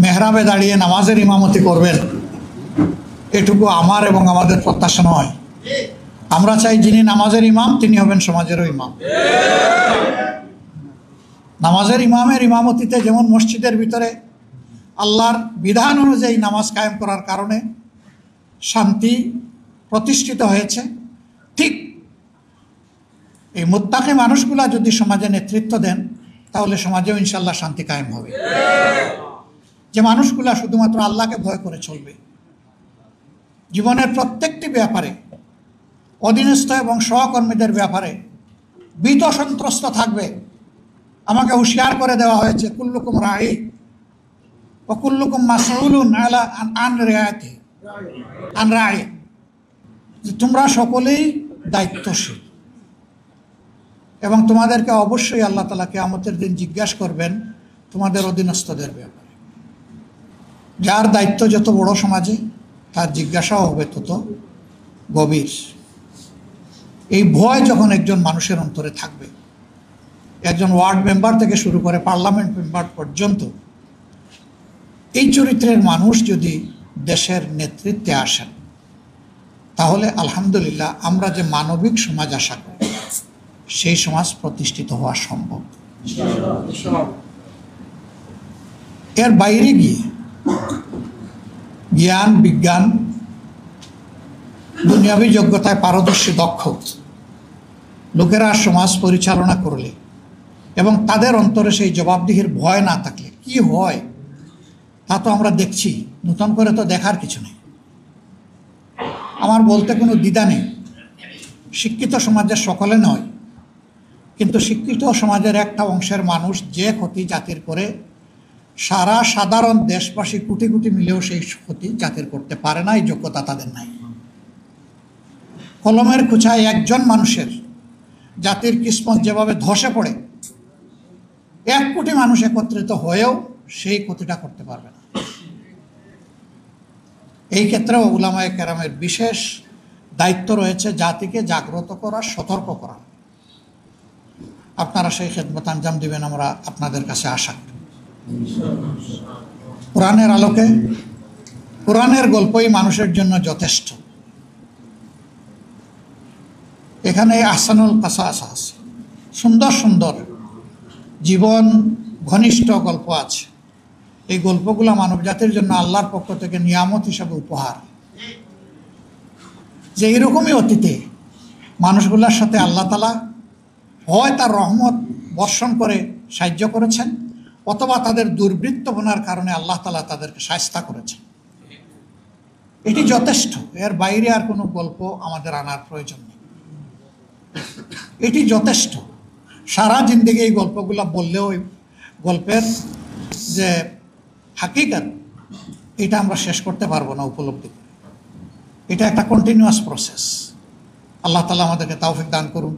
মেহরাবে দাঁড়িয়ে নামাজের ইমামতি করবেন, এটুকু আমার এবং আমাদের প্রত্যাশা নয়। আমরা চাই যিনি নামাজের ইমাম তিনি হবেন সমাজেরও ইমাম। নামাজের ইমামের ইমামতিতে যেমন মসজিদের ভিতরে আল্লাহর বিধান অনুযায়ী নামাজ কায়েম করার কারণে শান্তি প্রতিষ্ঠিত হয়েছে, ঠিক এই মুত্তাকি মানুষগুলা যদি সমাজে নেতৃত্ব দেন তাহলে সমাজেও ইনশাল্লাহ শান্তি কায়েম হবে। যে মানুষগুলা শুধুমাত্র আল্লাহকে ভয় করে চলবে, জীবনের প্রত্যেকটি ব্যাপারে অধীনস্থ এবং সহকর্মীদের ব্যাপারে ভীত সন্ত্রস্ত থাকবে। আমাকে হুঁশিয়ার করে দেওয়া হয়েছে, কুল্লুকুম রাঈ ওয়া কুল্লুকুম মাসউলুন আলা আন রাইয়াতি আন রাঈ, যে তোমরা সকলেই দায়িত্বশীল এবং তোমাদেরকে অবশ্যই আল্লাহ তাআলা কিয়ামতের দিন জিজ্ঞাসা করবেন তোমাদের অধীনস্থদের ব্যাপারে। যার দায়িত্ব যত বড় সমাজে তার জিজ্ঞাসাও হবে তত গভীর। এই ভয় যখন একজন মানুষের অন্তরে থাকবে, একজন ওয়ার্ড মেম্বার থেকে শুরু করে পার্লামেন্ট মেম্বার পর্যন্ত এই চরিত্রের মানুষ যদি দেশের নেতৃত্বে আসেন তাহলে আলহামদুলিল্লাহ আমরা যে মানবিক সমাজ আশা করি সেই সমাজ প্রতিষ্ঠিত হওয়া সম্ভব। এর বাইরে গিয়ে জ্ঞান বিজ্ঞান দুনিয়াবী যোগ্যতায় পারদর্শী দক্ষ লোকেরা সমাজ পরিচালনা করলে এবং তাদের অন্তরে সেই জবাবদিহির ভয় না থাকলে কি হয় তা তো আমরা দেখছি, নতুন করে তো দেখার কিছু নেই। আমার বলতে কোনো দ্বিধা নেই, শিক্ষিত সমাজের সকলে নয়, কিন্তু শিক্ষিত সমাজের একটা অংশের মানুষ যে ক্ষতি জাতির করে সারা সাধারণ দেশবাসী কোটি কোটি মিলেও সেই ক্ষতি জাতির করতে পারে না, এই যোগ্যতা তাদের নাই। কলমের খুঁচায় একজন মানুষের জাতির কিসমত যেভাবে ধসে পড়ে 1 কোটি মানুষ একত্রিত হয়েও সেই ক্ষতিটা করতে পারবে না। এই ক্ষেত্রেও উলামায়ে কেরামের বিশেষ দায়িত্ব রয়েছে জাতিকে জাগ্রত করা, সতর্ক করা। আপনারা সেই খেদমত আঞ্জাম দিবেন আমরা আপনাদের কাছে আশা করি। কোরআনের আলোকে কোরআনের গল্পই মানুষের জন্য যথেষ্ট। এখানে আহসানুল কাসাস আছে, সুন্দর সুন্দর জীবন ঘনিষ্ঠ গল্প আছে। এই গল্পগুলো মানব জাতির জন্য আল্লাহর পক্ষ থেকে নিয়ামত হিসাবে উপহার, যে এরকমই অতীতে মানুষগুলোর সাথে আল্লাহ তাআলা হয় তার রহমত বর্ষণ করে সাহায্য করেছেন অথবা তাদের দুর্বৃত্তপনার কারণে আল্লাহ তাআলা তাদেরকে শায়েস্তা করেছেন। এটি যথেষ্ট, এর বাইরে আর কোনো গল্প আমাদের আনার প্রয়োজন নেই। এটি যথেষ্ট। সারা জিন্দেগি এই গল্পগুলো বললেও ওই গল্পের যে হাকিকত এটা আমরা শেষ করতে পারবো না উপলব্ধি করে। এটা একটা কন্টিনিউয়াস প্রসেস। আল্লাহ তাআলা আমাদেরকে তৌফিক দান করুন।